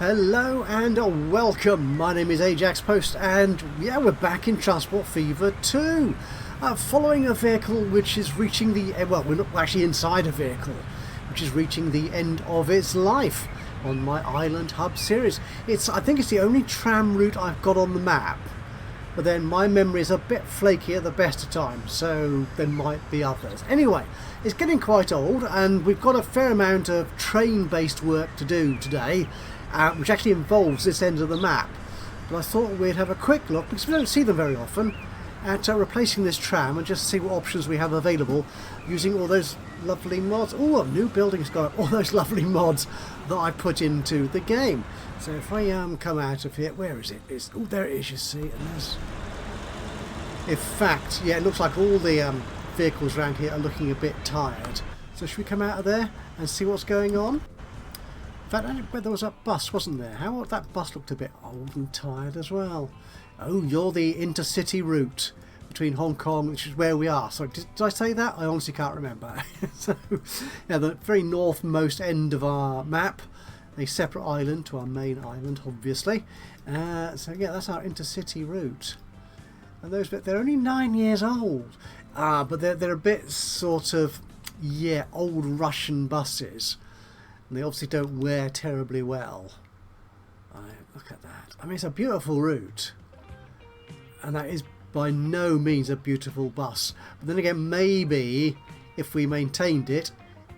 Hello and welcome. My name is Ajaxpost and yeah, we're back in Transport Fever 2. Following a vehicle which is reaching the, well, we're not actually inside a vehicle, which is reaching the end of its life on my Island Hub series. I think it's the only tram route I've got on the map, but then my memory is a bit flaky at the best of times, so there might be others. Anyway, it's getting quite old and we've got a fair amount of train-based work to do today, which actually involves this end of the map. But I thought we'd have a quick look, because we don't see them very often, at replacing this tram and just see what options we have available using all those lovely mods. Oh, a new building's got all those lovely mods that I put into the game. So if I come out of here, where is it? Oh, there it is, you see. And there's, in fact, yeah, it looks like all the vehicles around here are looking a bit tired. So should we come out of there and see what's going on? In fact, there was a bus, wasn't there? How that bus looked a bit old and tired as well. Oh, you're the intercity route between Hong Kong, which is where we are. So did I say that? I honestly can't remember. So, yeah, the very northmost end of our map, a separate island to our main island, obviously. So yeah, that's our intercity route. And they're only 9 years old, but they're a bit sort of, yeah, old Russian buses. And they obviously don't wear terribly well. Look at that. I mean, it's a beautiful route. And that is by no means a beautiful bus. But then again, maybe if we maintained it,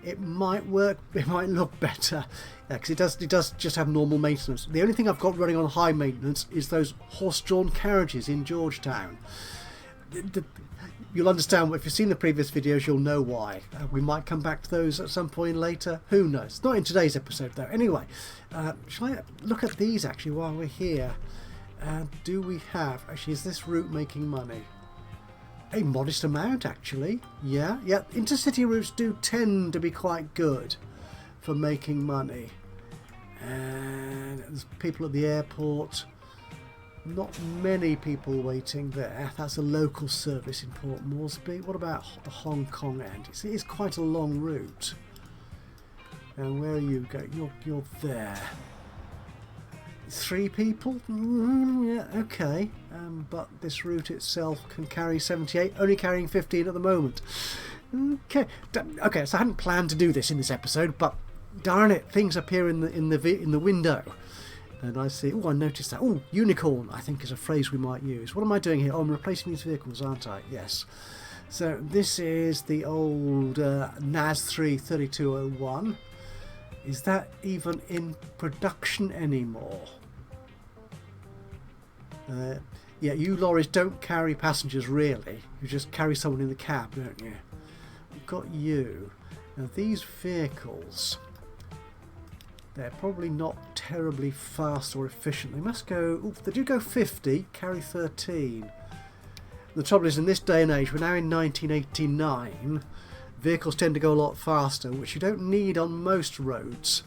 it might work, it might look better. Yeah, because it does just have normal maintenance. The only thing I've got running on high maintenance is those horse-drawn carriages in Georgetown. You'll understand, if you've seen the previous videos, you'll know why. We might come back to those at some point later. Who knows? Not in today's episode, though. Anyway, shall I look at these, actually, while we're here? Do we have... Actually, is this route making money? A modest amount, actually. Yeah. Intercity routes do tend to be quite good for making money. And there's people at the airport. Not many people waiting there. That's a local service in Port Moresby. What about the Hong Kong end? It is quite a long route. And where are you going? You're there. 3 people? Yeah, okay. But this route itself can carry 78, only carrying 15 at the moment. Okay, so I hadn't planned to do this in this episode, but darn it, things appear in the window. And I see, oh, I noticed that. Oh, unicorn, I think is a phrase we might use. What am I doing here? Oh, I'm replacing these vehicles, aren't I? Yes. So this is the old NAS 3 3201. Is that even in production anymore? Yeah, you lorries don't carry passengers really. You just carry someone in the cab, don't you? We've got you. Now these vehicles, they're probably not terribly fast or efficient. They must go... Ooh, they do go 50, carry 13. The trouble is, in this day and age, we're now in 1989, vehicles tend to go a lot faster, which you don't need on most roads,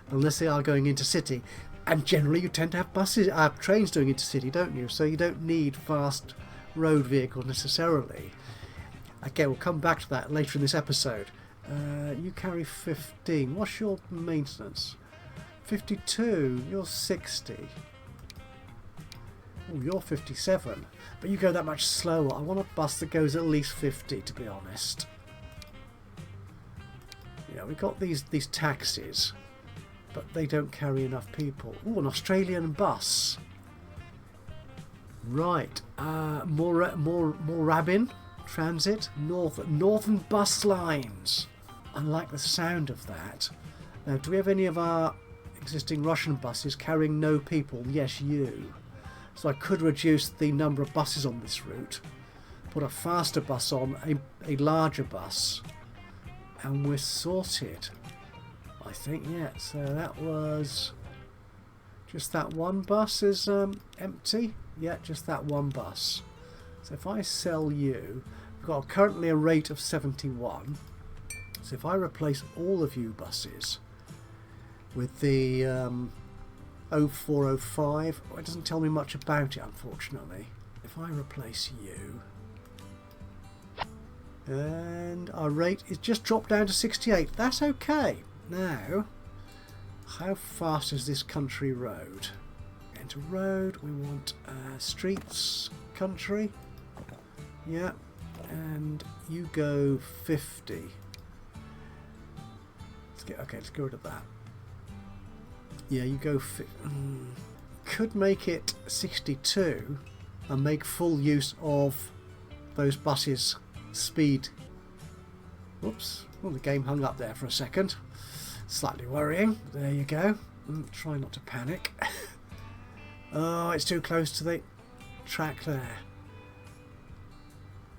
unless they are going into city. And generally you tend to have buses, trains doing intercity, don't you? So you don't need fast road vehicles necessarily. Okay, we'll come back to that later in this episode. You carry 15. What's your maintenance? 52. You're 60. Oh, you're 57. But you go that much slower. I want a bus that goes at least 50, to be honest. Yeah, we've got these taxis, but they don't carry enough people. Oh, an Australian bus. Right. More Rabin Transit. Northern Bus Lines. I like the sound of that. Now, do we have any of our existing Russian buses carrying no people? Yes, you. So I could reduce the number of buses on this route, put a faster bus on, a larger bus, and we're sorted. I think, yeah. So that was just that one bus is empty. Yeah, just that one bus. So if I sell you, we've got currently a rate of 71. So if I replace all of you buses with the 0405, it doesn't tell me much about it, unfortunately. If I replace you, and our rate is just dropped down to 68. That's okay. Now, How fast is this country road? Into road, we want streets, country. Yeah, and you go 50. Let's get rid of that. Yeah, you go. Could make it 62 and make full use of those buses' speed. Whoops! Well, the game hung up there for a second. Slightly worrying. There you go. Try not to panic. Oh, it's too close to the track there.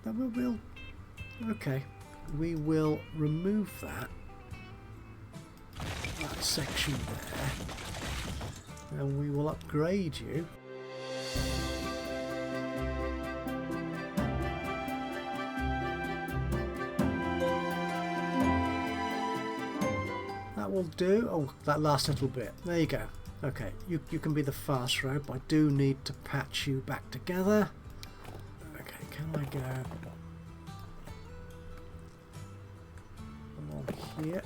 That will. Okay, we will remove that section there, and we will upgrade you. That will do. Oh, that last little bit. There you go. Okay, you can be the fast road, but I do need to patch you back together. Okay, can I go along here?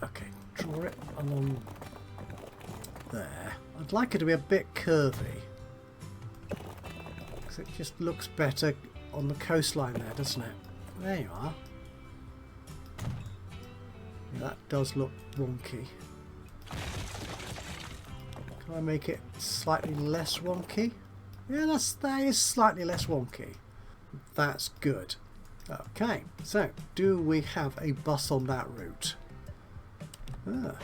Okay, draw it along there. I'd like it to be a bit curvy, because it just looks better on the coastline there, doesn't it? There you are. Yeah, that does look wonky. Can I make it slightly less wonky? Yeah, that is slightly less wonky. That's good. Okay, so do we have a bus on that route? Ah.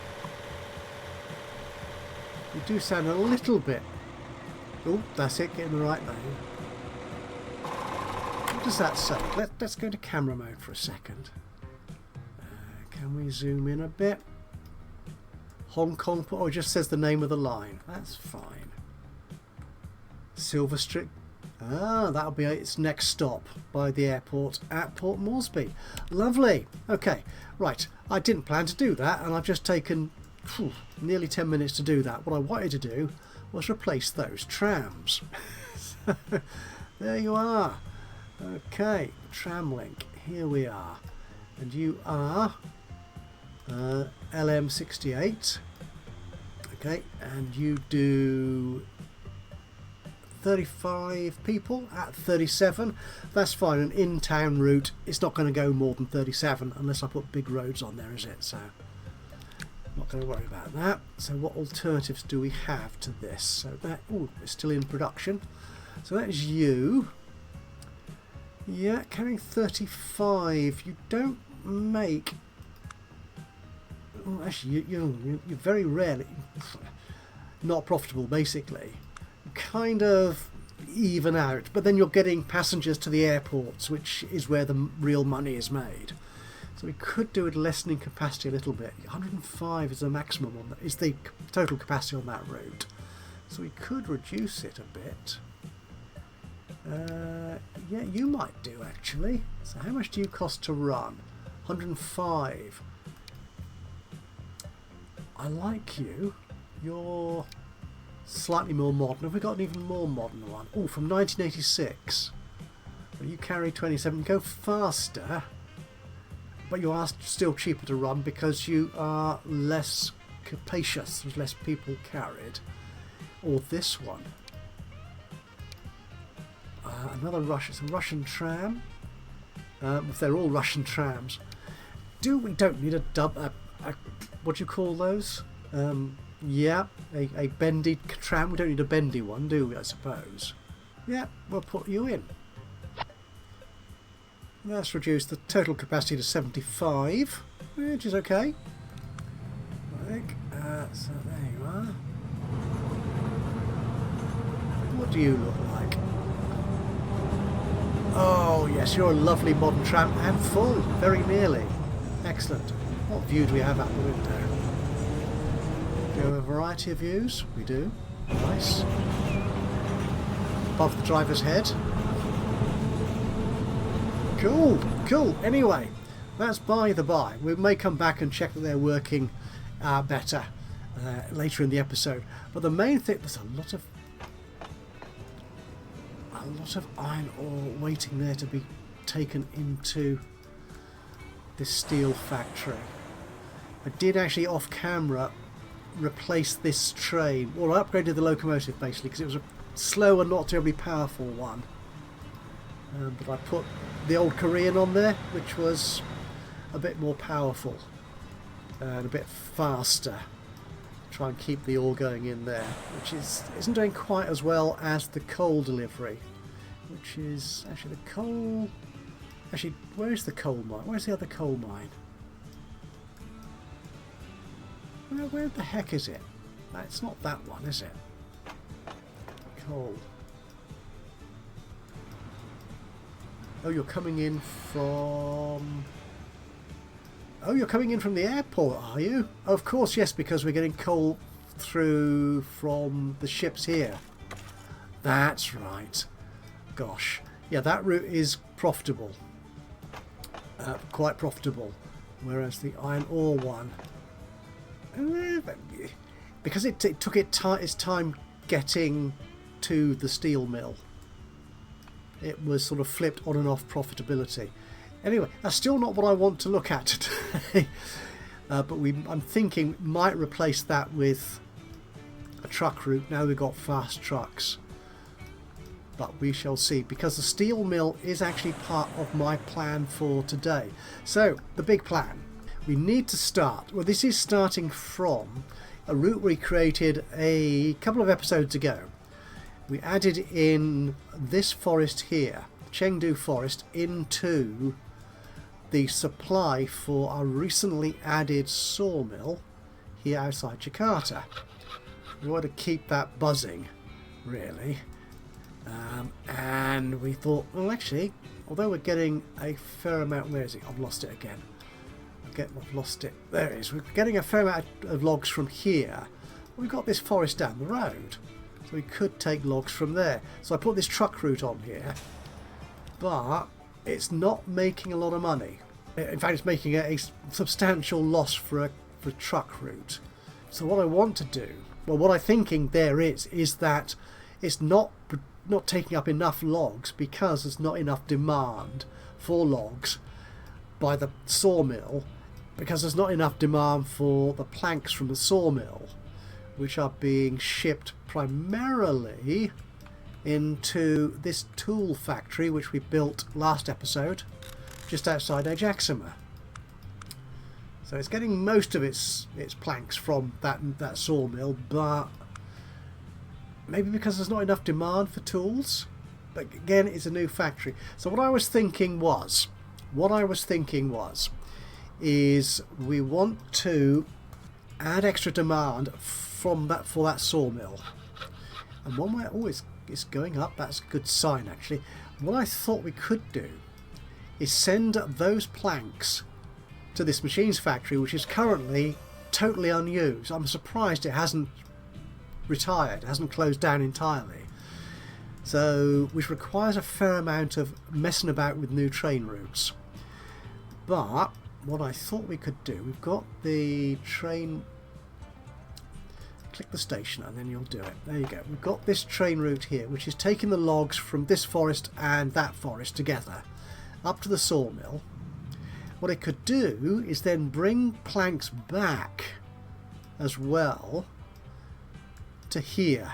You do sound a little bit... Oh, that's it, get in the right lane. What does that say? Let's go to camera mode for a second. Can we zoom in a bit? Hong Kong... Oh, it just says the name of the line. That's fine. Silver Street. Ah, that'll be its next stop by the airport at Port Moresby. Lovely. Okay, right. I didn't plan to do that, and I've just taken nearly 10 minutes to do that. What I wanted to do was replace those trams. There you are. Okay, tram link. Here we are. And you are LM68. Okay, and you do 35 people at 37. That's fine. An in-town route, it's not going to go more than 37 unless I put big roads on there, is it? So not going to worry about that. So what alternatives do we have to this? So that, oh, it's still in production. So that's you. Yeah, carrying 35. You don't make... Oh, actually, you're very rarely not profitable, basically. Kind of even out, but then you're getting passengers to the airports, which is where the real money is made. So we could do it lessening capacity a little bit. 105 is the maximum on that, is the total capacity on that route. So we could reduce it a bit. Yeah, you might do actually. So how much do you cost to run? 105. I like you. You're slightly more modern. Have we got an even more modern one? Oh, from 1986. Well, you carry 27. Go faster, but you are still cheaper to run because you are less capacious. There's less people carried. Or this one. Another Russian. It's a Russian tram. If they're all Russian trams. We don't need a what do you call those? Yeah, a bendy tram. We don't need a bendy one, do we, I suppose? Yeah, we'll put you in. Let's reduce the total capacity to 75, which is okay. So there you are. What do you look like? Oh yes, you're a lovely modern tram and full, very nearly. Excellent. What view do we have out the window? Do we have a variety of views? We do. Nice. Above the driver's head. Cool, cool. Anyway, that's by the by. We may come back and check that they're working better later in the episode. But the main thing, there's a lot of iron ore waiting there to be taken into this steel factory. I did actually off camera replace this train, or I upgraded the locomotive basically because it was a slow and not terribly powerful one. But I put the old Korean on there, which was a bit more powerful and a bit faster. Try and keep the ore going in there, which isn't doing quite as well as the coal delivery, which is actually the coal. Actually, where is the coal mine? Where's the other coal mine? Where the heck is it? It's not that one, is it? Coal. Oh, you're coming in from... Oh, you're coming in from the airport, are you? Oh, of course, yes, because we're getting coal through from the ships here. That's right. Gosh. Yeah, that route is profitable. Quite profitable. Whereas the iron ore one... because it took its time getting to the steel mill. It was sort of flipped on and off profitability. Anyway, that's still not what I want to look at today. But I'm thinking might replace that with a truck route. Now we've got fast trucks. But we shall see, because the steel mill is actually part of my plan for today. So, the big plan. We need to start. Well, this is starting from a route we created a couple of episodes ago. We added in this forest here, Chengdu Forest, into the supply for our recently added sawmill here outside Jakarta. We want to keep that buzzing, really. And we thought, well, actually, although we're getting a fair amount... Where is it? I've lost it again. I've lost it. There it is. We're getting a fair amount of logs from here. We've got this forest down the road, so we could take logs from there. So I put this truck route on here, but it's not making a lot of money. In fact, it's making a substantial loss for a truck route. So what I want to do, well, what I'm thinking there is that it's not taking up enough logs because there's not enough demand for logs by the sawmill, because there's not enough demand for the planks from the sawmill, which are being shipped primarily into this tool factory which we built last episode just outside Ajaxpost. So it's getting most of its planks from that sawmill, but maybe because there's not enough demand for tools. But again, it's a new factory. So what I was thinking was is we want to add extra demand for that sawmill. And one way, oh, it's going up. That's a good sign, actually. What I thought we could do is send those planks to this machines factory, which is currently totally unused. I'm surprised it hasn't retired, it hasn't closed down entirely. So, which requires a fair amount of messing about with new train routes. But what I thought we could do, we've got the train... Click the station and then you'll do it. There you go. We've got this train route here, which is taking the logs from this forest and that forest together up to the sawmill. What it could do is then bring planks back as well to here.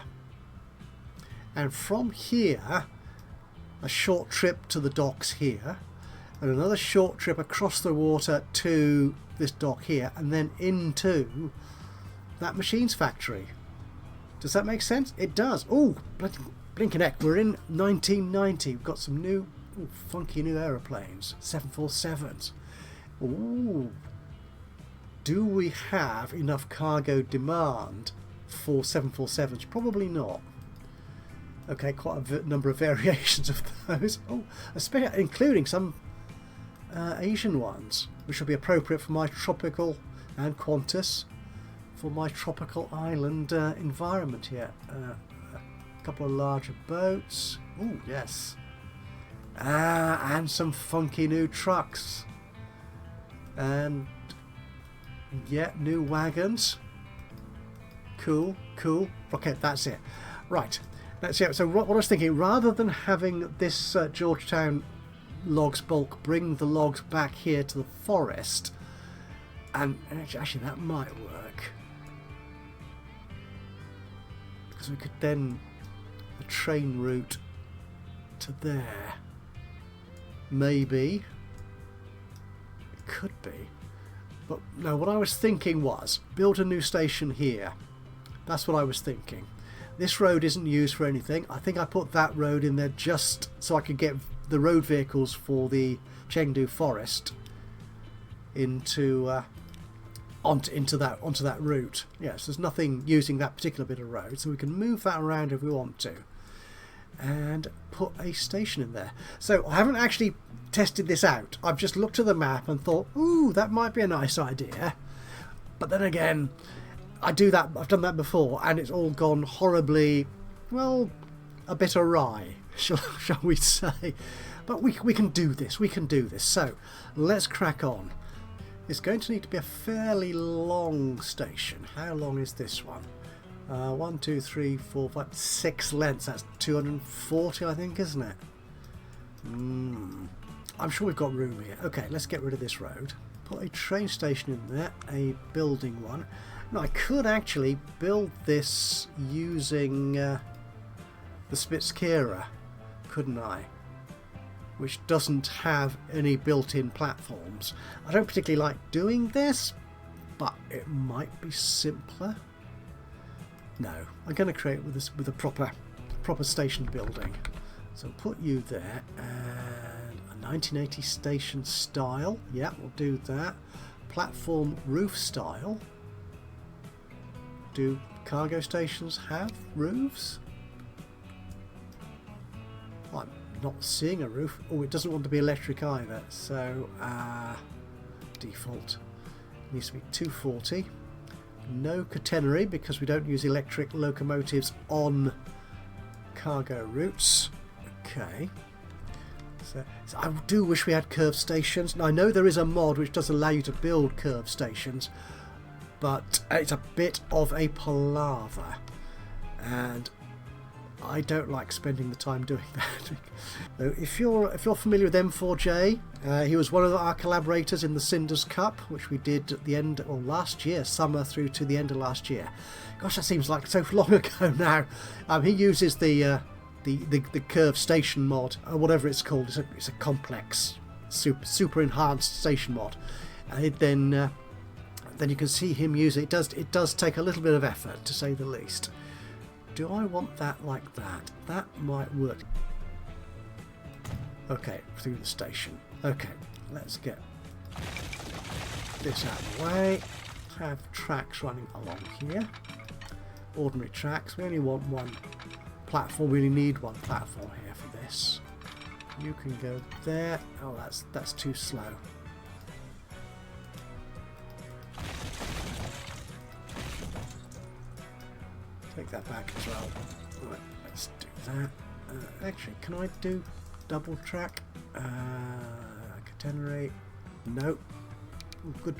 And from here, a short trip to the docks here, and another short trip across the water to this dock here, and then into that machines factory. Does that make sense? It does. Oh, blinking heck, we're in 1990. We've got some new, funky new aeroplanes, 747s. Ooh. Do we have enough cargo demand for 747s? Probably not. Okay, quite a number of variations of those. Oh, including some Asian ones, which will be appropriate for my tropical and Qantas, for my tropical island environment here. A couple of larger boats. Oh, yes. And some funky new trucks. And, yeah, new wagons. Cool, cool. Okay, that's it. Right, that's it. So what I was thinking, rather than having this Georgetown logs bulk bring the logs back here to the forest, And actually that might work. Because we could then a train route to there. Maybe. It could be. But no, what I was thinking was build a new station here. That's what I was thinking. This road isn't used for anything. I think I put that road in there just so I could get the road vehicles for the Chengdu forest into onto that route. Yes, there's nothing using that particular bit of road, so we can move that around if we want to and put a station in there. So I haven't actually tested this out. I've just looked at the map and thought, ooh, that might be a nice idea. But then again, I've done that before, and it's all gone horribly, well, a bit awry, shall we say. But we can do this. We can do this. So let's crack on. It's going to need to be a fairly long station. How long is this one? 1, 2, 3, 4, 5, 6 lengths. That's 240, I think, isn't it? I'm sure we've got room here. Okay, let's get rid of this road. Put a train station in there, a building one. Now I could actually build this using the Spitzkehrer, couldn't I? Which doesn't have any built-in platforms. I don't particularly like doing this, but it might be simpler. No, I'm going to create it with a proper station building. So put you there, and a 1980 station style. Yeah, we'll do that. Platform roof style. Do cargo stations have roofs? I'm not seeing a roof. Oh, it doesn't want to be electric either. So default needs to be 240. No catenary because we don't use electric locomotives on cargo routes. Okay. So I do wish we had curved stations. Now I know there is a mod which does allow you to build curved stations, but it's a bit of a palaver, and I don't like spending the time doing that. So if you're familiar with M4J, he was one of our collaborators in the Cinders Cup, which we did at the end, well, last year, summer through to the end of last year. Gosh, that seems like so long ago now. He uses the curved station mod, or whatever it's called. It's a complex, super enhanced station mod, and then you can see him use it. It does take a little bit of effort, to say the least. Do I want that like that? That might work. Okay, through the station. Okay, let's get this out of the way. Have tracks running along here. Ordinary tracks. We only want one platform. We only need one platform here for this. You can go there. Oh, that's too slow. Take that back as well. Right, let's do that. Actually, can I do double track? Catenary? No. Good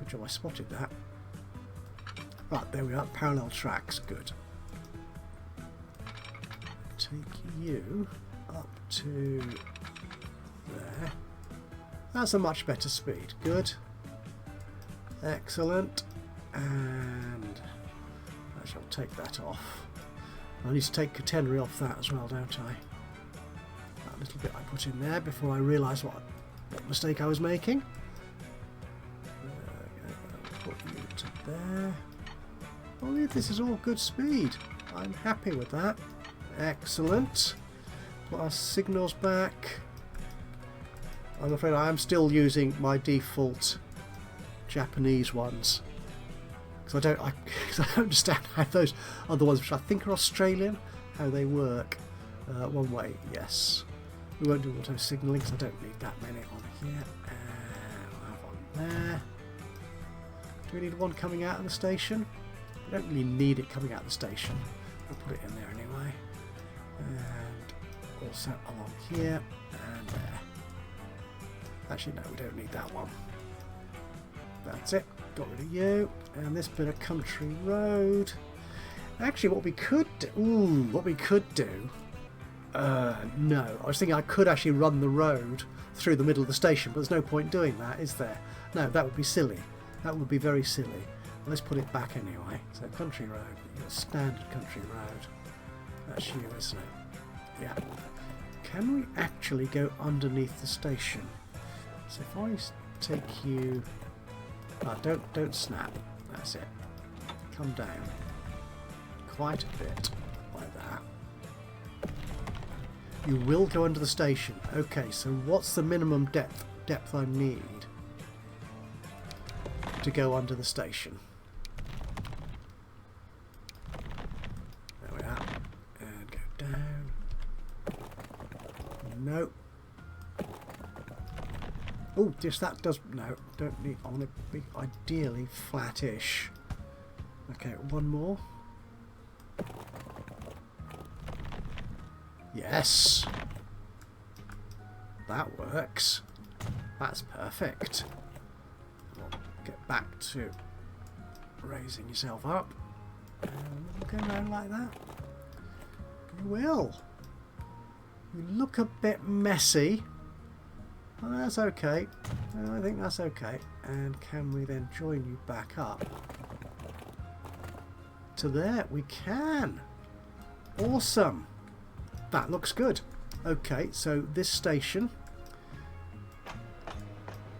job I spotted that. Right, there we are. Parallel tracks. Good. Take you up to there. That's a much better speed. Good. Excellent. And I shall take that off. I need to take catenary off that as well, don't I? That little bit I put in there before I realised what mistake I was making. Put you to there. Oh, this is all good speed. I'm happy with that. Excellent. Put our signals back. I'm afraid I am still using my default Japanese ones. Because I don't understand how those other ones, which I think are Australian, how they work. One way, yes. We won't do auto signalling because I don't need that many on here. We'll have one there. Do we need one coming out of the station? We don't really need it coming out of the station. We'll put it in there anyway. And also along here and there. Actually, no, we don't need that one. That's it. Got rid of you. And this bit of country road. Actually, what we could do No. I was thinking I could actually run the road through the middle of the station, but there's no point doing that, is there? No, that would be silly. That would be very silly. Well, let's put it back anyway. So country road, your standard country road. That's you, isn't it? Yeah. Can we actually go underneath the station? So if I take you... Oh, don't snap. That's it. Come down. Quite a bit. Like that. You will go under the station. Okay, so what's the minimum depth I need to go under the station? There we are. And go down. No. Oh, just that does... No, don't need... I want to be ideally flattish. Okay, one more. Yes. That works. That's perfect. We'll get back to raising yourself up. And go around like that. You will. You look a bit messy. Well, that's okay. I think that's okay. And can we then join you back up? To there. We can. Awesome. That looks good. Okay, so this station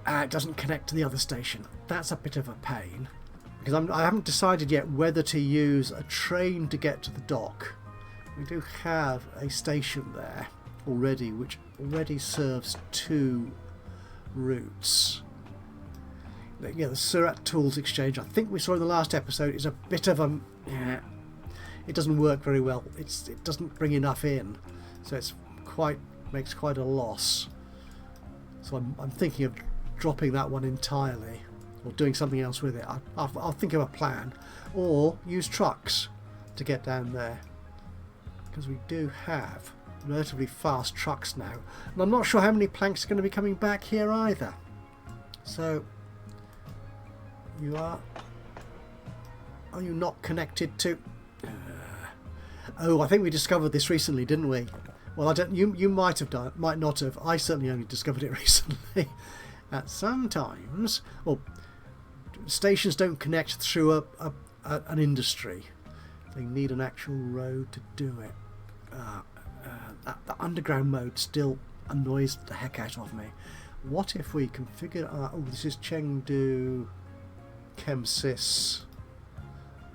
it doesn't connect to the other station. That's a bit of a pain because I haven't decided yet whether to use a train to get to the dock. We do have a station there already, which already serves 2 routes. Yeah, the Surat Tools Exchange, I think we saw in the last episode, is a bit of a... Yeah, it doesn't work very well. It doesn't bring enough in, so it's makes quite a loss. So I'm thinking of dropping that one entirely, or doing something else with it. I'll think of a plan, or use trucks to get down there, because we do have relatively fast trucks now, and I'm not sure how many planks are going to be coming back here either. So you are you not connected to... Oh, I think we discovered this recently, didn't we? Well, I don't. You might have done, might not have. I certainly only discovered it recently. That sometimes, well, stations don't connect through an industry. They need an actual road to do it. The underground mode still annoys the heck out of me. What if we configure... oh, this is Chengdu Chemsys.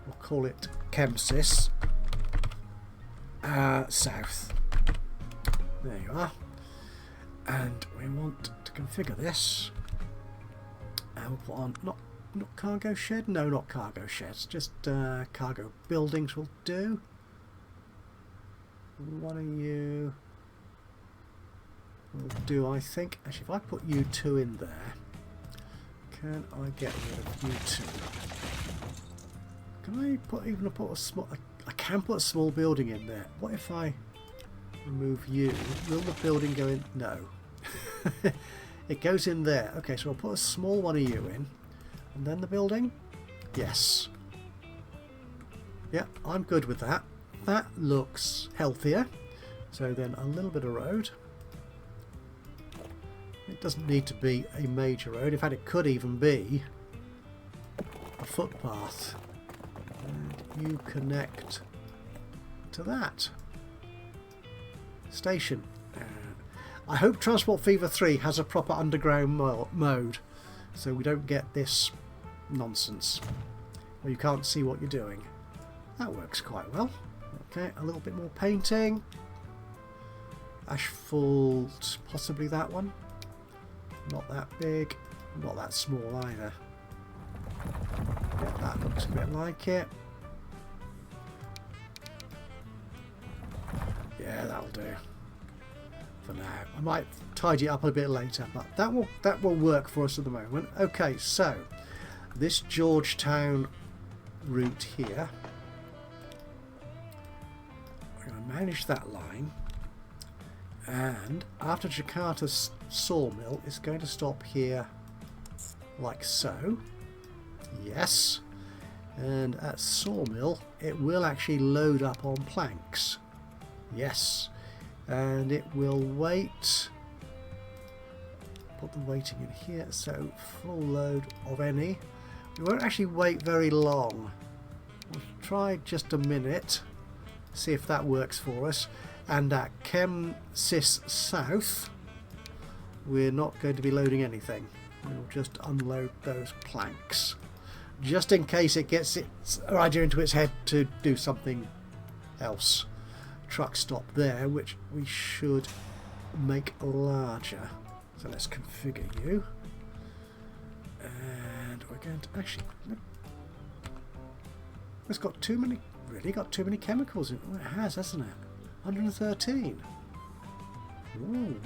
We'll call it Chemsys. South. There you are. And we want to configure this. And we'll put on... Not cargo shed? No, not cargo sheds. Just cargo buildings will do. One of you will do, I think. Actually, if I put you 2 in there, can I get rid of you 2? Can I put a small... I can put a small building in there. What if I remove you? Will the building go in? No. It goes in there. Okay, so I'll put a small one of you in. And then the building? Yes. Yeah, I'm good with that. That looks healthier. So then a little bit of road. It doesn't need to be a major road. In fact, it could even be a footpath. And you connect to that station. I hope Transport Fever 3 has a proper underground mode, so we don't get this nonsense where you can't see what you're doing. That works quite well. Okay, a little bit more painting. Asphalt, possibly that one. Not that big, not that small either. Yeah, that looks a bit like it. Yeah, that'll do for now. I might tidy it up a bit later, but that will work for us at the moment. Okay, so this Georgetown route here, we're going to manage that line, and after Jakarta's sawmill, it's going to stop here like so. Yes, and at sawmill it will actually load up on planks. Yes, and it will wait. Put the waiting in here, so full load of any. We won't actually wait very long. We'll try just a minute, see if that works for us. And at Chem Sys South, we're not going to be loading anything. We'll just unload those planks, just in case it gets its idea into its head to do something else. Truck stop there, which we should make larger. So let's configure you. And we're going to actually... It's got too many... Really got too many chemicals in it. Well, it has, hasn't it? 113. Ooh.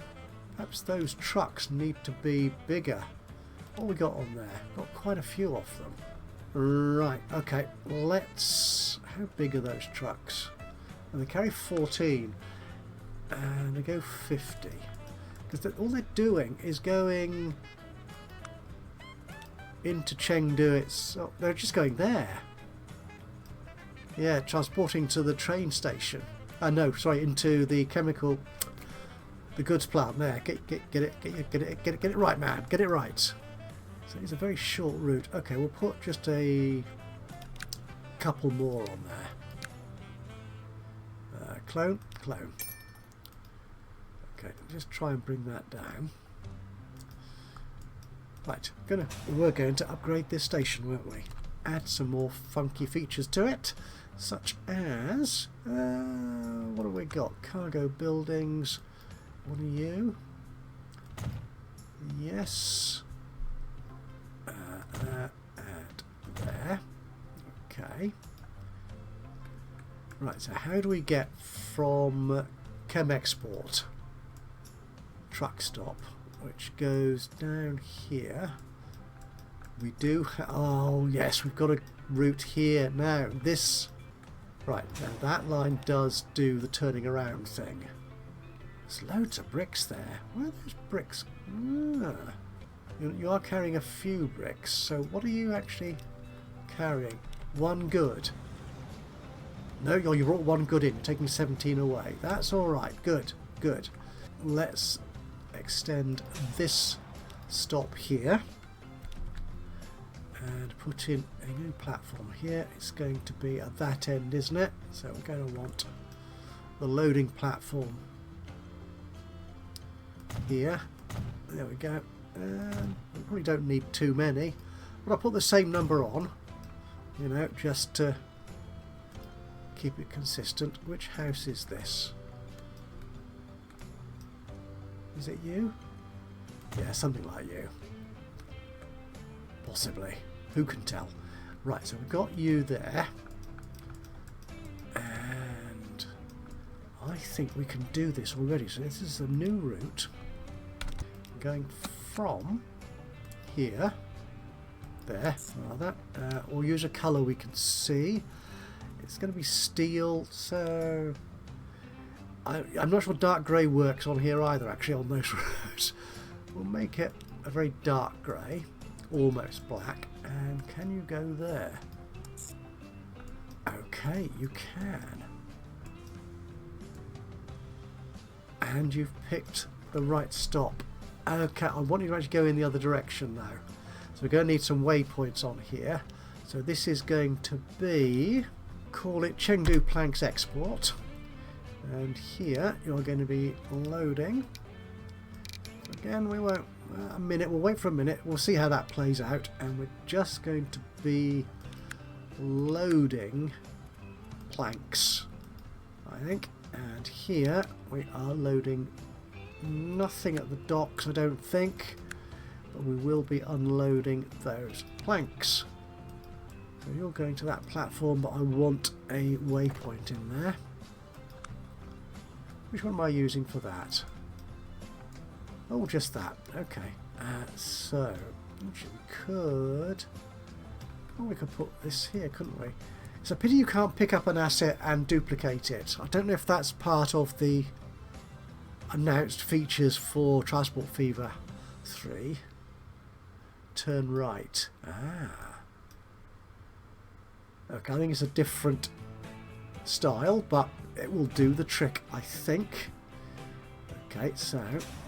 Perhaps those trucks need to be bigger. What we got on there? Got quite a few of them. Right, okay. Let's... How big are those trucks? And they carry 14. And they go 50. Because all they're doing is going into Chengdu. They're just going there. Yeah, transporting to the train station. No, sorry, into the the goods plant there. Get it right, man. Get it right. So it's a very short route. Okay, we'll put just a couple more on there. Clone. Okay, just try and bring that down. Right, we're going to upgrade this station, weren't we? Add some more funky features to it, such as what have we got? Cargo buildings. What are you? Yes. Add there. Okay. Right. So how do we get from Chem Export? Truck stop, which goes down here. We do. Oh yes, we've got a route here now. This right now. That line does do the turning around thing. There's loads of bricks there. Where are those bricks? You are carrying a few bricks. So what are you actually carrying? One good. No, you brought one good in, taking 17 away. That's all right. Good. Let's extend this stop here and put in a new platform here. It's going to be at that end, isn't it? So we're going to want the loading platform here. There we go. We probably don't need too many, but I'll put the same number on, just to keep it consistent. Which house is this? Is it you? Yeah, something like you. Possibly. Who can tell? Right, so we've got you there. And I think we can do this already. So this is a new route. Going from here. There, rather. We'll use a colour we can see. It's going to be steel, so... I'm not sure dark grey works on here either, actually, on those roads. We'll make it a very dark grey, almost black. And can you go there? Okay, you can. And you've picked the right stop. Okay, I want you to actually go in the other direction now. So we're going to need some waypoints on here. So this is going to be, call it Chengdu Planks Export. And here you're going to be loading. Again, we won't, a minute, we'll wait for a minute, we'll see how that plays out. And we're just going to be loading planks, I think. And here we are loading nothing at the docks, I don't think. But we will be unloading those planks. So you're going to that platform, but I want a waypoint in there. Which one am I using for that? Oh, just that. Okay. So, actually we could... Oh, we could put this here, couldn't we? It's a pity you can't pick up an asset and duplicate it. I don't know if that's part of the announced features for Transport Fever 3. Turn right. Okay, I think it's a different style, but it will do the trick, I think. Okay, so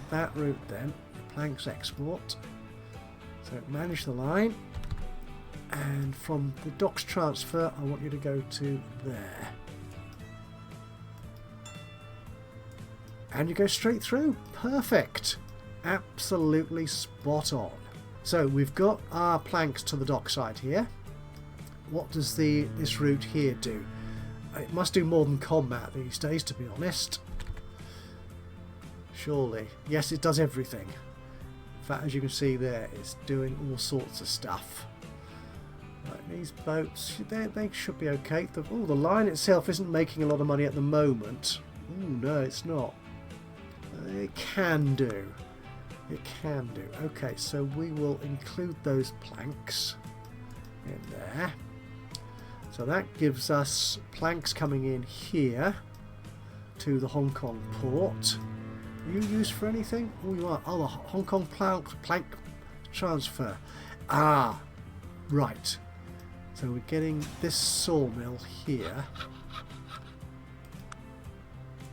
that route then, the planks export. So manage the line, and from the docks transfer, I want you to go to there. And you go straight through. Perfect. Absolutely spot on. So we've got our planks to the dockside here. What does this route here do? It must do more than combat these days, to be honest. Surely. Yes, it does everything. In fact, as you can see there, it's doing all sorts of stuff. Right, these boats, they should be okay. The line itself isn't making a lot of money at the moment. Ooh, no, it's not. It can do. It can do. Okay, so we will include those planks in there. So that gives us planks coming in here to the Hong Kong port. Are you used for anything? Oh, you are. Oh, the Hong Kong plank transfer. Ah, right. So we're getting this sawmill here.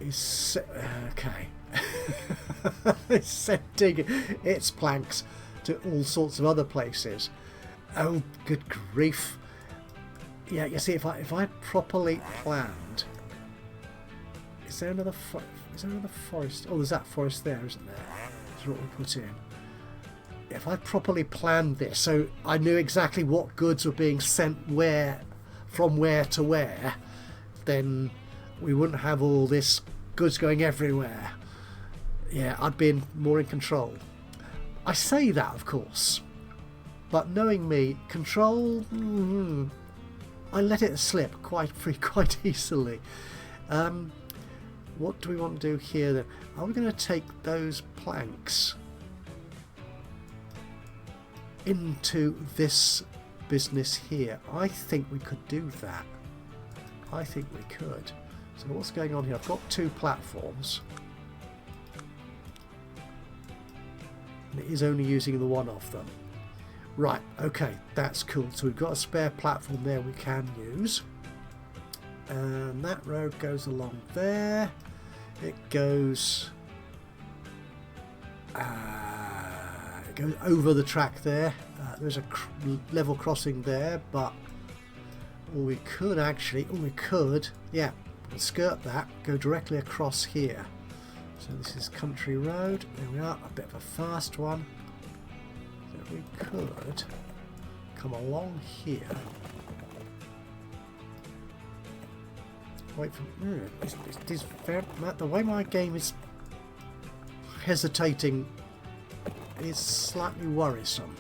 Okay. It's sending its planks to all sorts of other places. Oh, good grief. Yeah, you see, if I properly planned... Is there another forest? Oh, there's that forest there, isn't there? That's what we put in. If I properly planned this, so I knew exactly what goods were being sent where, from where to where, then we wouldn't have all this goods going everywhere. Yeah, I'd be more in control. I say that, of course, but knowing me, control, I let it slip quite easily. What do we want to do here then? Are we going to take those planks into this business here? I think we could do that. I think we could. So what's going on here? I've got two platforms. And it is only using the one of them. Right, okay, that's cool. So we've got a spare platform there we can use. And that road goes along there. It goes over the track there. There's a level crossing there, but we could yeah, skirt that, go directly across here. So this is Country Road. There we are, a bit of a fast one. So we could come along here. Wait for the way my game is hesitating is slightly worrisome.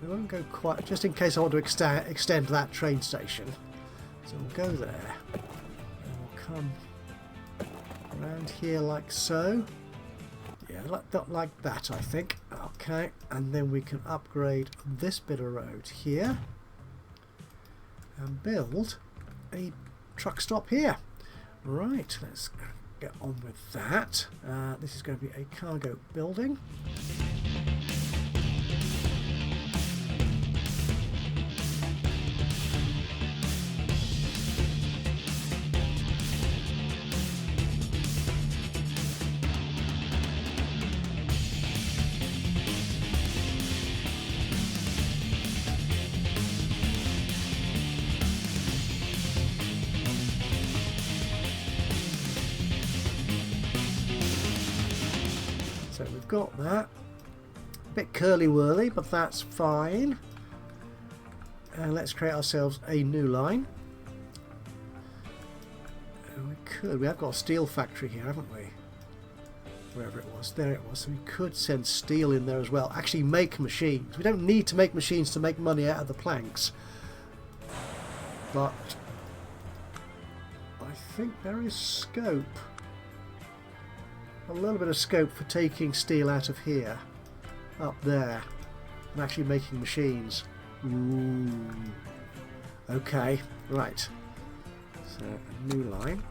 We won't go quite, just in case I want to extend that train station. So we'll go there, and we'll come around here like so. Yeah, like that, I think. Okay, and then we can upgrade this bit of road here and build a truck stop here. Right, let's get on with that. This is going to be a cargo building. So we've got that. A bit curly-whirly, but that's fine. And let's create ourselves a new line. We have got a steel factory here, haven't we? Wherever it was. There it was. So we could send steel in there as well. Actually make machines. We don't need to make machines to make money out of the planks. But I think there is scope. A little bit of scope for taking steel out of here, up there, and actually making machines. Ooh. Okay, right. So a new line,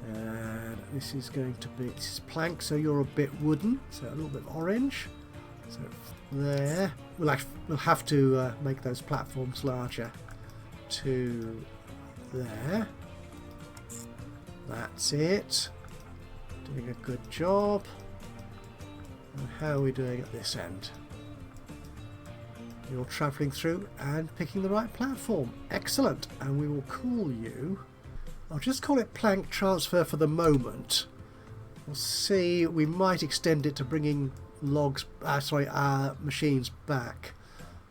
and this is going to be, this is plank, so you're a bit wooden, so a little bit orange. So there, we'll have to make those platforms larger. To there. That's it. Doing a good job. And how are we doing at this end? You're travelling through and picking the right platform. Excellent. And we will call you... I'll just call it plank transfer for the moment. We'll see. We might extend it to bringing machines back.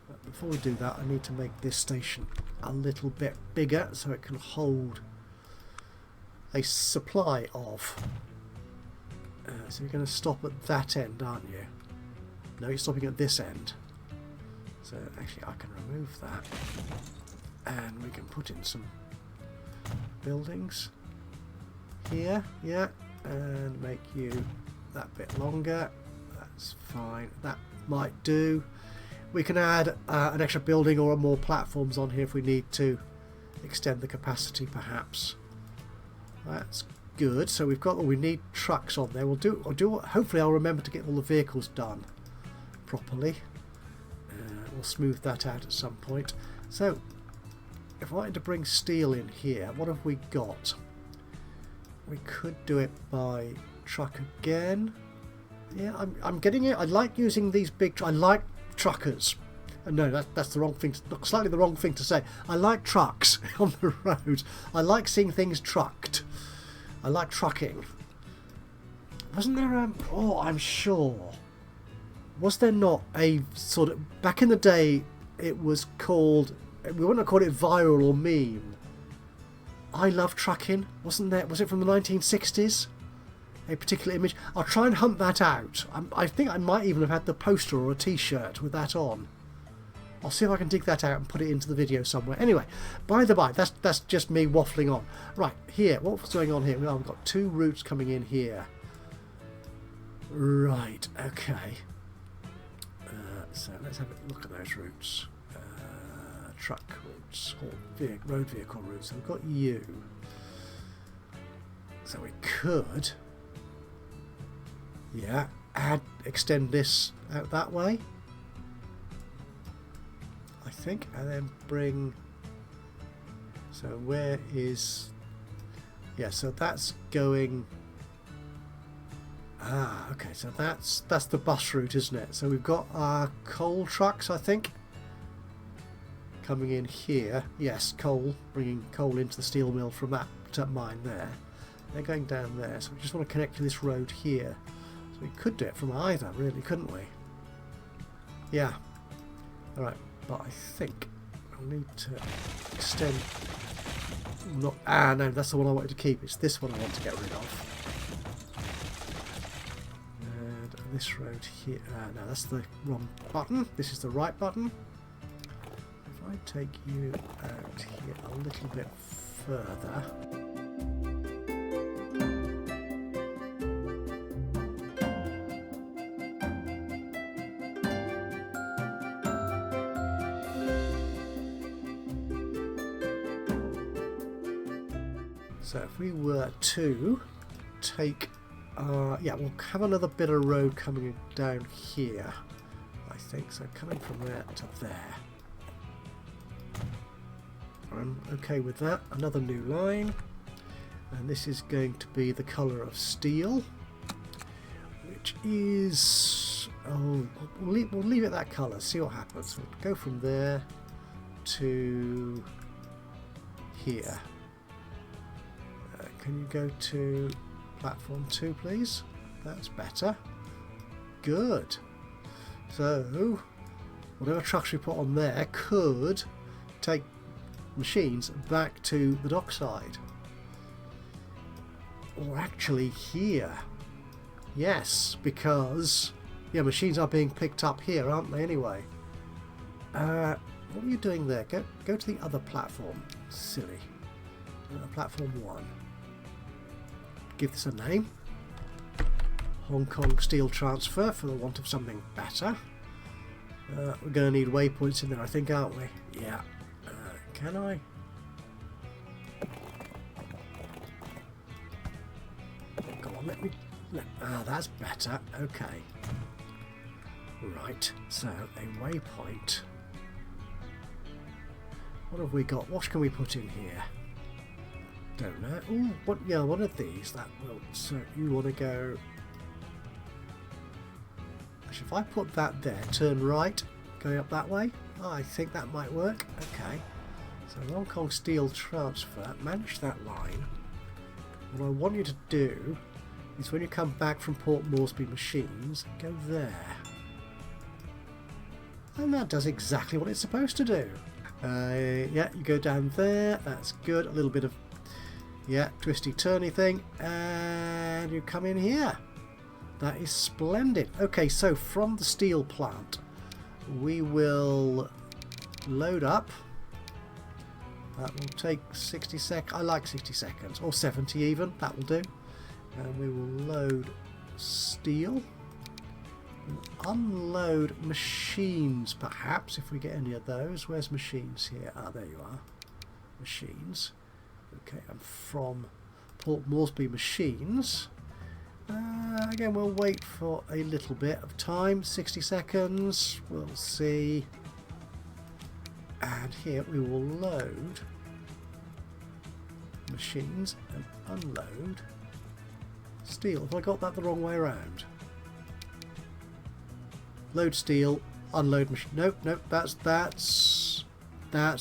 But before we do that, I need to make this station a little bit bigger so it can hold a supply of. So you're going to stop at that end, aren't you? No, you're stopping at this end. So actually I can remove that and we can put in some buildings here, yeah, and make you that bit longer. That's fine, that might do. We can add an extra building or more platforms on here if we need to extend the capacity perhaps. That's good. So we've got, we need trucks on there. Hopefully I'll remember to get all the vehicles done properly. We'll smooth that out at some point. So if I wanted to bring steel in here, what have we got? We could do it by truck again. Yeah, I'm getting it. I like using these big. I like truckers. No, that's the wrong thing. Slightly the wrong thing to say. I like trucks on the road. I like seeing things trucked. I like trucking. Wasn't there oh, I'm sure. Was there not a sort of... Back in the day, it was called... We wouldn't have called it viral or meme. I love trucking. Wasn't there? Was it from the 1960s? A particular image. I'll try and hunt that out. I think I might even have had the poster or a t-shirt with that on. I'll see if I can dig that out and put it into the video somewhere. Anyway, by the by, that's just me waffling on. Right, here. What's going on here? Well, we've got two routes coming in here. Right, okay. So let's have a look at those routes. Truck routes or road vehicle routes. So we've got you. So we could, yeah, extend this out that way, I think, and then bring. So where is? Yeah, so that's going. Ah, okay, so that's the bus route, isn't it? So we've got our coal trucks, I think, coming in here. Yes, coal, bringing coal into the steel mill from that mine there. They're going down there, so we just want to connect to this road here. So we could do it from either, really, couldn't we? Yeah. Alright, but I think I'll need to extend... no, that's the one I wanted to keep. It's this one I want to get rid of. This road here, no, that's the wrong button. This is the right button. If I take you out here a little bit further. So if we were to take yeah, we'll have another bit of road coming down here, I think. So coming from there to there. I'm okay with that. Another new line. And this is going to be the colour of steel, which is... oh, we'll leave it that colour, see what happens. We'll go from there to here. Can you go to... platform 2, please? That's better. Good. So, whatever trucks we put on there could take machines back to the dockside. Or actually here. Yes, because yeah, machines are being picked up here, aren't they, anyway? What are you doing there? Go to the other platform. Silly. Platform 1. Give this a name. Hong Kong Steel Transfer, for the want of something better. We're going to need waypoints in there, I think, aren't we? Yeah. Can I? Go on, let me... that's better. Okay. Right, so a waypoint. What have we got? What can we put in here? Don't know. Ooh, what? Yeah, one of these. That will. So you want to go Actually, if I put that there, turn right, going up that way, I think that might work. Okay. So Hong Kong steel transfer, manage that line. What I want you to do is when you come back from Port Moresby machines, go there. And that does exactly what it's supposed to do. Yeah, you go down there, that's good. A little bit of, yeah, twisty turny thing, and you come in here. That is splendid. Okay, so from the steel plant, we will load up. That will take 60 seconds. I like 60 seconds, or 70 even. That will do. And we will load steel. Unload machines, perhaps, if we get any of those. Where's machines here? Ah, there you are. Machines. Okay, and from Port Moresby machines. Again, we'll wait for a little bit of time. 60 seconds. We'll see. And here we will load machines and unload steel. Have I got that the wrong way around? Load steel, unload machine. Nope, nope. That's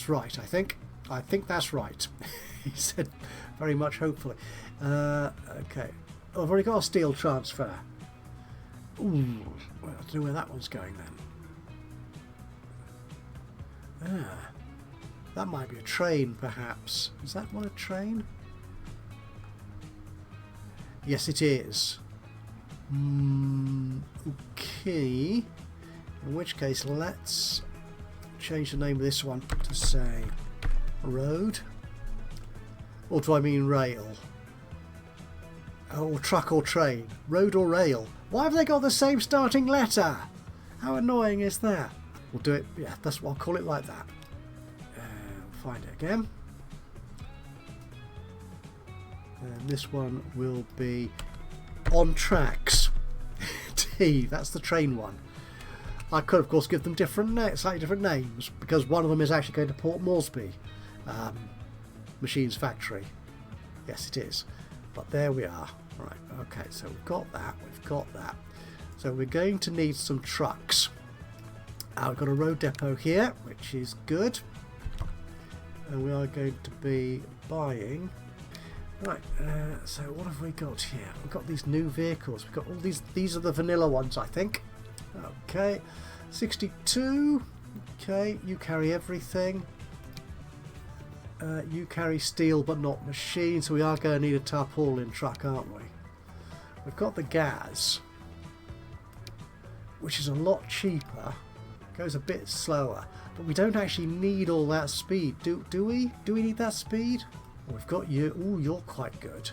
right. I think that's right. He said, very much hopefully. Okay. Oh, I've already got a steel transfer. Ooh, well, I don't know where that one's going then. Ah, that might be a train, perhaps. Is that one a train? Yes, it is. Okay. In which case, let's change the name of this one to say road. Or do I mean rail? Or truck or train? Road or rail? Why have they got the same starting letter? How annoying is that? We'll do it, yeah, that's what I'll call it like that. Find it again. And this one will be on tracks. T, that's the train one. I could, of course, give them slightly different names, because one of them is actually going to Port Moresby Machines Factory. Yes, it is. But there we are. Right, okay, so we've got that. So we're going to need some trucks. We've got a road depot here, which is good. And we are going to be buying. Right, so what have we got here? We've got these new vehicles. We've got all these are the vanilla ones, I think. Okay, 62. Okay, you carry everything. You carry steel but not machine, so we are going to need a tarpaulin truck, aren't we? We've got the gas, which is a lot cheaper. Goes a bit slower, but we don't actually need all that speed, do we? Do we need that speed? Oh, we've got you. Oh, you're quite good.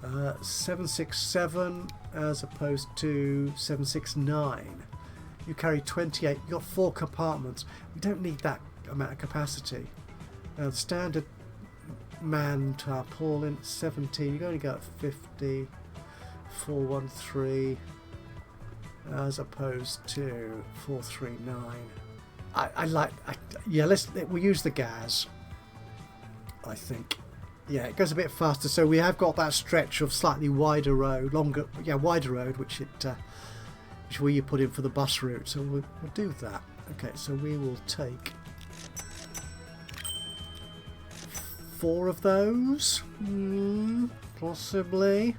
767 as opposed to 769. You carry 28. You've got 4 compartments. We don't need that amount of capacity. The standard man tarpaulin 17. You've only got 50. 413. As opposed to 439. Yeah, we'll use the gas, I think. Yeah, it goes a bit faster, so we have got that stretch of slightly wider road, wider road, which where you put in for the bus route, so we'll do that. Okay, so we will take 4 of those, possibly,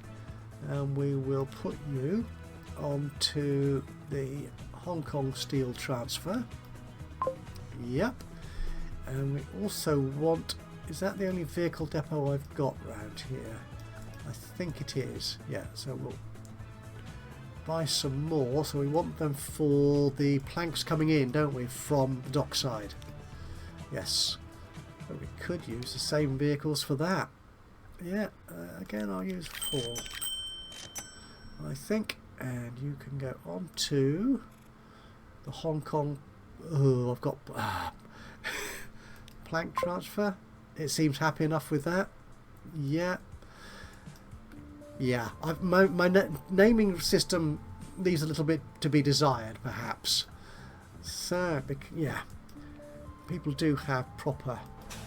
and we will put you onto the Hong Kong steel transfer. Yep. And we also want, is that the only vehicle depot I've got around here? I think it is. Yeah, so we'll buy some more. So we want them for the planks coming in, don't we, from the dockside? Yes. But we could use the same vehicles for that. Yeah, again I'll use 4, I think. And you can go on to the Hong Kong. Oh, I've got plank transfer. It seems happy enough with that. Yeah. Yeah. My naming system leaves a little bit to be desired, perhaps. So, yeah. People do have proper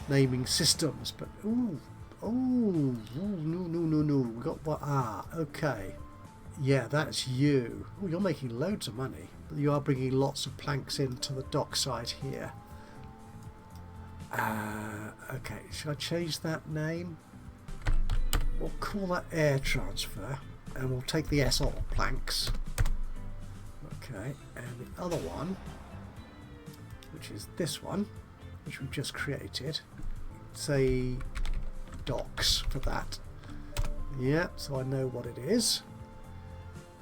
naming systems, but no. We got what? Okay. Yeah, that's you. Oh, you're making loads of money, but you are bringing lots of planks into the dockside here. Okay, should I change that name? We'll call that air transfer, and we'll take the S off planks. Okay, and the other one, which is this one, which we've just created, say docks for that. Yeah, so I know what it is.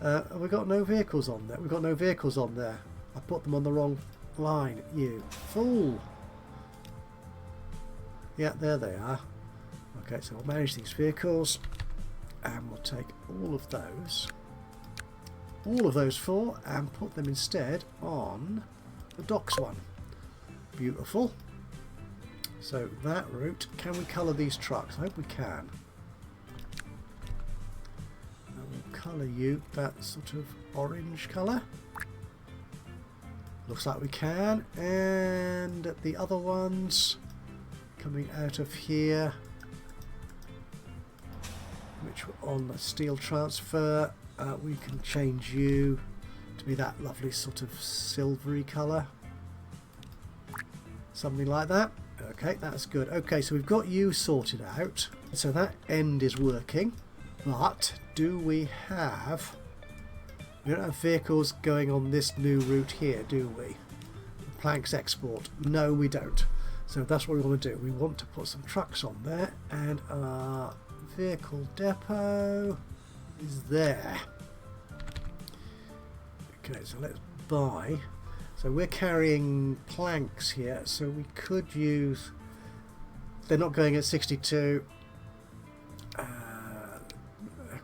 Have we got no vehicles on there? We've got no vehicles on there. I put them on the wrong line. You fool. Yeah, there they are. Okay, so we'll manage these vehicles, and we'll take all of those four, and put them instead on the docks one. Beautiful. So that route, can we colour these trucks? I hope we can. And we'll colour you that sort of orange colour. Looks like we can. And the other ones coming out of here, which were on the steel transfer, we can change you to be that lovely sort of silvery colour. Something like that. Okay, that's good. Okay, so we've got you sorted out. So that end is working. But do we have... We don't have vehicles going on this new route here, do we? Planks export. No, we don't. So that's what we want to do. We want to put some trucks on there, and our vehicle depot is there. Okay, so let's buy. So we're carrying planks here, so we could use... They're not going at 62.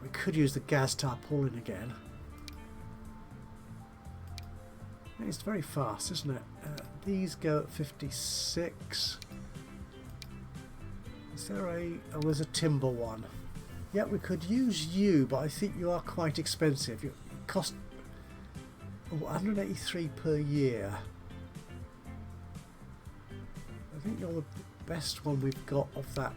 We could use the gas tarpaulin again. It's very fast, isn't it? These go at 56. Is there a... Oh, there's a timber one. Yeah, we could use you, but I think you are quite expensive. You cost 183 per year. I think you're the best one we've got of that.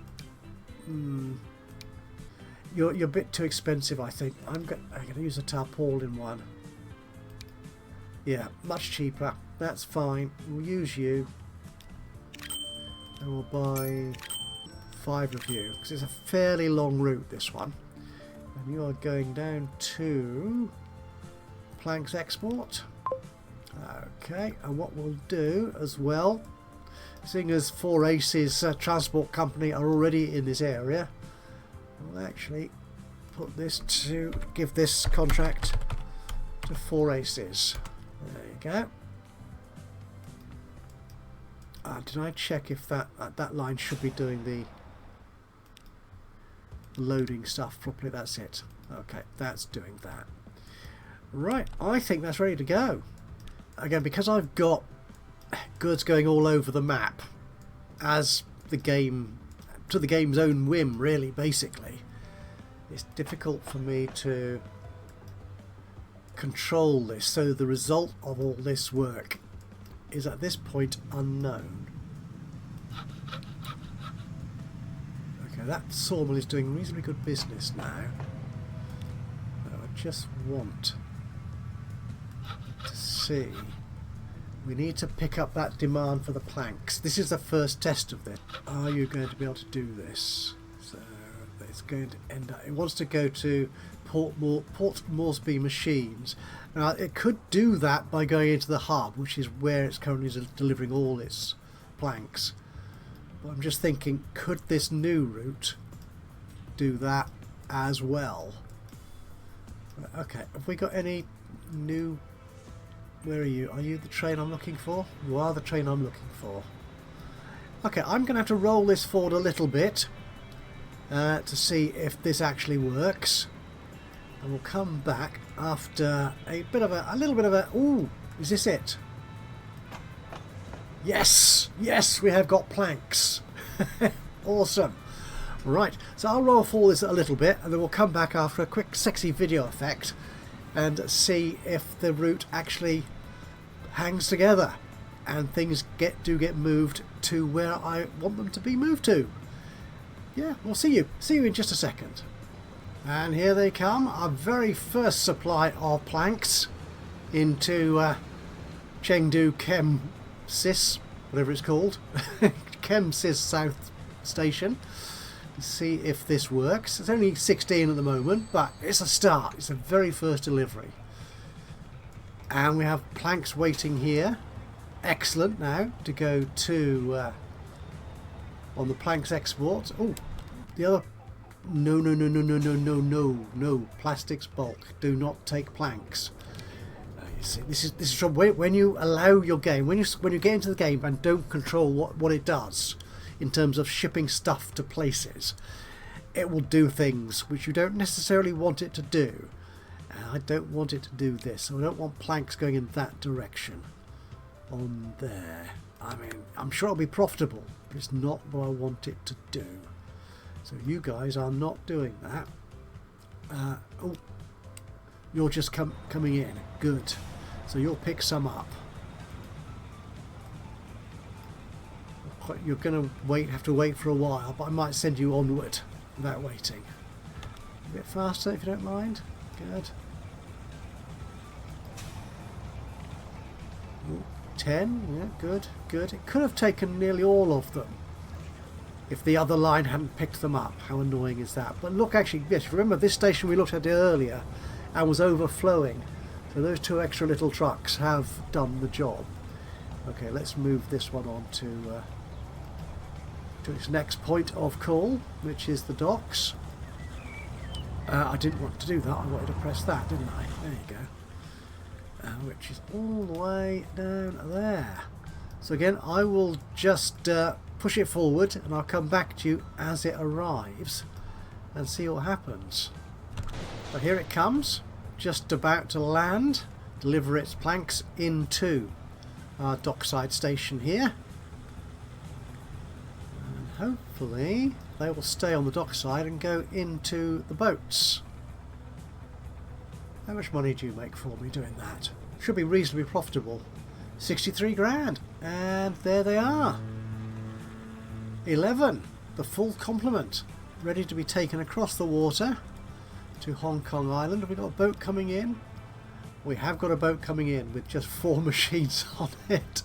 You're a bit too expensive, I think. I'm going to use a tarpaulin one. Yeah, much cheaper. That's fine. We'll use you. And we'll buy 5 of you. Because it's a fairly long route, this one. And you are going down to planks export. Okay, and what we'll do as well, seeing as 4 Aces Transport Company are already in this area, we'll actually put this to give this contract to 4 Aces. There you go. Did I check if that line should be doing the loading stuff properly? That's it. Okay, that's doing that. Right, I think that's ready to go. Again, because I've got goods going all over the map, as the game, to the game's own whim, really, basically, it's difficult for me to control this, so the result of all this work is at this point unknown. Okay, that sawmill is doing reasonably good business now. I just want to see, we need to pick up that demand for the planks. This is the first test of this. Are you going to be able to do this? So it's going to end up, it wants to go to Port Moresby machines. Now it could do that by going into the hub, which is where it's currently delivering all its planks. But I'm just thinking, could this new route do that as well? Okay, have we got any new... Where are you? Are you the train I'm looking for? You are the train I'm looking for. Okay, I'm going to have to roll this forward a little bit to see if this actually works. And we'll come back after a little bit of a... Ooh, is this it? Yes! Yes, we have got planks. Awesome. Right, so I'll roll forward this a little bit, and then we'll come back after a quick sexy video effect and see if the route actually hangs together and things do get moved to where I want them to be moved to. Yeah, we'll see you in just a second. And here they come, our very first supply of planks into Chengdu Chem Sis, whatever it's called, Chem Sis South Station. Let's see if this works. It's only 16 at the moment, but it's a start. It's the very first delivery. And we have planks waiting here. Excellent now to go to on the planks export. Oh, the other. No. Plastics bulk. Do not take planks. You see, this is from when you allow your game, when you get into the game and don't control what it does in terms of shipping stuff to places, it will do things which you don't necessarily want it to do. And I don't want it to do this. So I don't want planks going in that direction. On there. I mean, I'm sure it'll be profitable, but it's not what I want it to do. So you guys are not doing that. Oh, you're just coming in. Good. So you'll pick some up. You're going to have to wait for a while, but I might send you onward without waiting. A bit faster if you don't mind. Good. Ooh, 10. Yeah, good. Good. It could have taken nearly all of them if the other line hadn't picked them up. How annoying is that? But look, actually, yes, remember this station we looked at earlier and was overflowing. So those two extra little trucks have done the job. Okay, let's move this one on to its next point of call, which is the docks. I didn't want to do that. I wanted to press that, didn't I? There you go. Which is all the way down there. So again, I will just push it forward and I'll come back to you as it arrives and see what happens. So here it comes, just about to land, deliver its planks into our dockside station here. And hopefully they will stay on the dockside and go into the boats. How much money do you make for me doing that? Should be reasonably profitable. 63 grand. And there they are. 11. The full complement. Ready to be taken across the water to Hong Kong Island. Have we got a boat coming in? We have got a boat coming in with just 4 machines on it.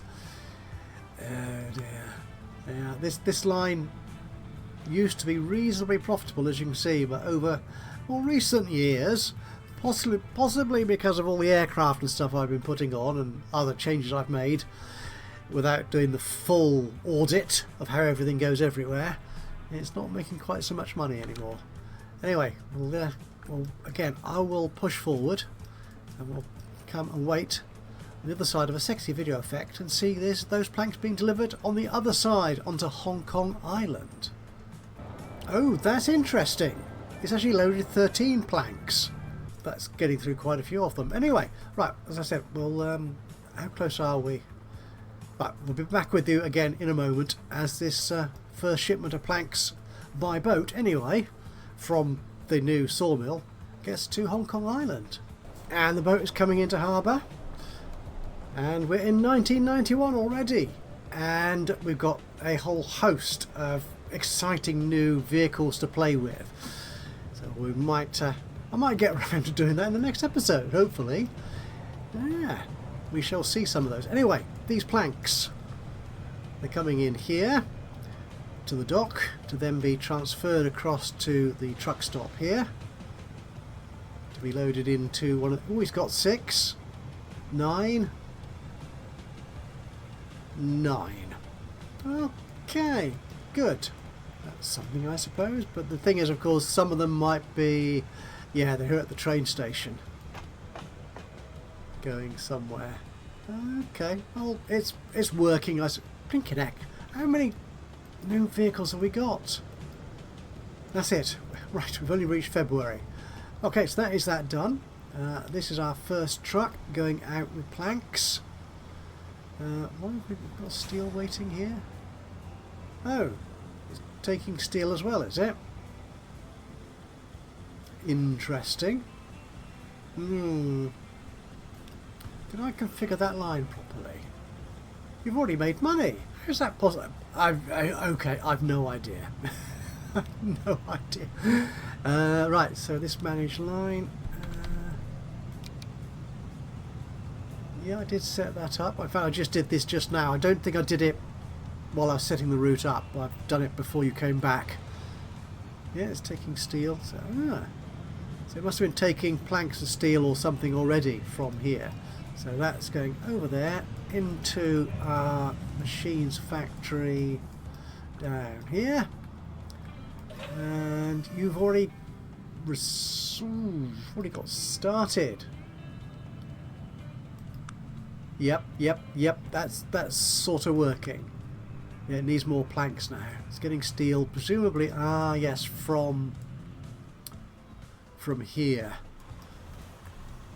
Oh dear. Yeah, this line used to be reasonably profitable, as you can see, but over more recent years, possibly because of all the aircraft and stuff I've been putting on and other changes I've made without doing the full audit of how everything goes everywhere, it's not making quite so much money anymore. Anyway, again, I will push forward and we'll come and wait on the other side of a sexy video effect and see those planks being delivered on the other side onto Hong Kong Island. Oh, that's interesting. It's actually loaded 13 planks. That's getting through quite a few of them. Anyway, right, as I said, we'll how close are we? Right, we'll be back with you again in a moment as this first shipment of planks by boat, anyway, from the new sawmill gets to Hong Kong Island. And the boat is coming into harbour. And we're in 1991 already. And we've got a whole host of exciting new vehicles to play with. So we might... I might get around to doing that in the next episode, hopefully. Yeah, we shall see some of those. Anyway, these planks, they're coming in here to the dock to then be transferred across to the truck stop here to be loaded into one of... Oh, he's got 6, 9, 9. Okay, good. That's something, I suppose. But the thing is, of course, some of them might be... Yeah, they're here at the train station. Going somewhere. Okay, well, it's working. Blinking heck. How many new vehicles have we got? That's it. Right, we've only reached February. Okay, so that is that done. This is our first truck going out with planks. What have we got? Steel waiting here? Oh, it's taking steel as well, is it? Interesting. Did I configure that line properly? You've already made money. How's that possible? Okay, I've no idea. No idea. Right, so this manage line. Yeah, I did set that up. I found I just did this just now. I don't think I did it while I was setting the route up. I've done it before you came back. Yeah, it's taking steel. So it must have been taking planks of steel or something already from here. So that's going over there into our machines factory down here. And you've already got started. Yep. That's sort of working. Yeah, it needs more planks now. It's getting steel, presumably. Yes, from here,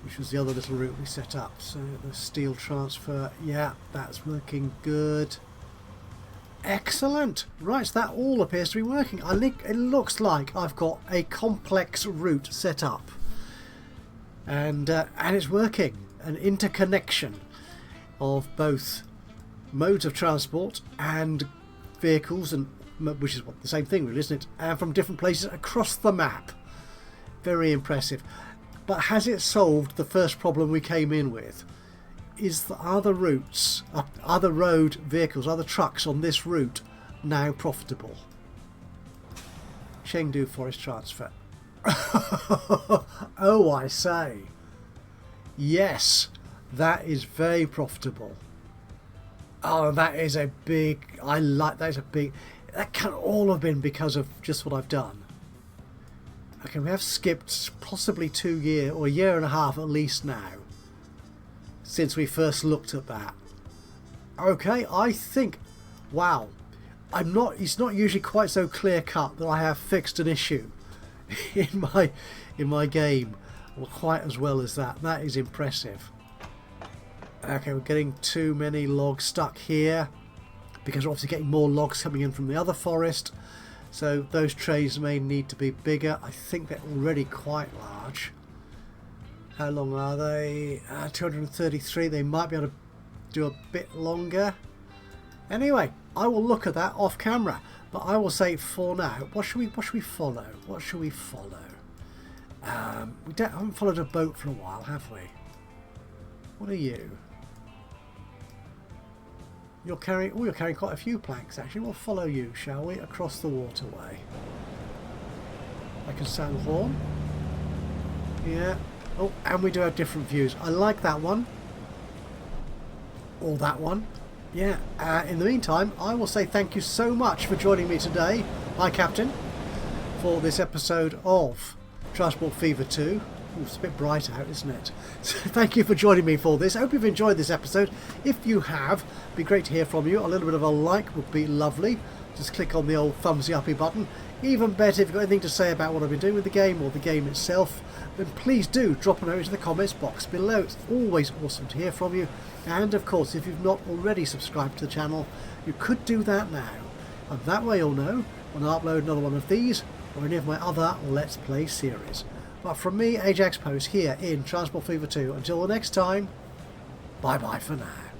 which was the other little route we set up. So the steel transfer. Yeah, that's working good. Excellent. Right, so that all appears to be working. I think it looks like I've got a complex route set up, and it's working. An interconnection of both modes of transport and vehicles, and which is the same thing, really, isn't it? And from different places across the map. Very impressive. But has it solved the first problem we came in with? Is the other routes, other road vehicles, other trucks on this route now profitable? Chengdu Forest Transfer. Oh, I say. Yes, that is very profitable. Oh, that is a big... that is a big... That can all have been because of just what I've done. Okay, we have skipped possibly 2 years, or a year and a half at least now, since we first looked at that. Okay, I think... Wow. It's not usually quite so clear-cut that I have fixed an issue in my game, or quite as well as that. That is impressive. Okay, we're getting too many logs stuck here because we're obviously getting more logs coming in from the other forest, so those trays may need to be bigger. I think they're already quite large. How long are they? 233. They might be able to do a bit longer. Anyway, I will look at that off camera, but I will say for now, what should we follow? What should we follow? We haven't followed a boat for a while, have we? What are you? You're carrying quite a few planks actually. We'll follow you, shall we, across the waterway. I can sound the horn. Yeah. Oh, and we do have different views. I like that one. Or that one. Yeah. In the meantime, I will say thank you so much for joining me today, my captain, for this episode of Transport Fever 2. Ooh, it's a bit bright out, isn't it? So thank you for joining me for this. I hope you've enjoyed this episode. If you have, it'd be great to hear from you. A little bit of a like would be lovely. Just click on the old thumbsy uppy button. Even better, if you've got anything to say about what I've been doing with the game or the game itself, then please do drop a note into the comments box below. It's always awesome to hear from you. And of course, if you've not already subscribed to the channel, you could do that now. And that way you'll know when I upload another one of these or any of my other Let's Play series. But from me, Ajaxpost, here in Transport Fever 2, until the next time, bye-bye for now.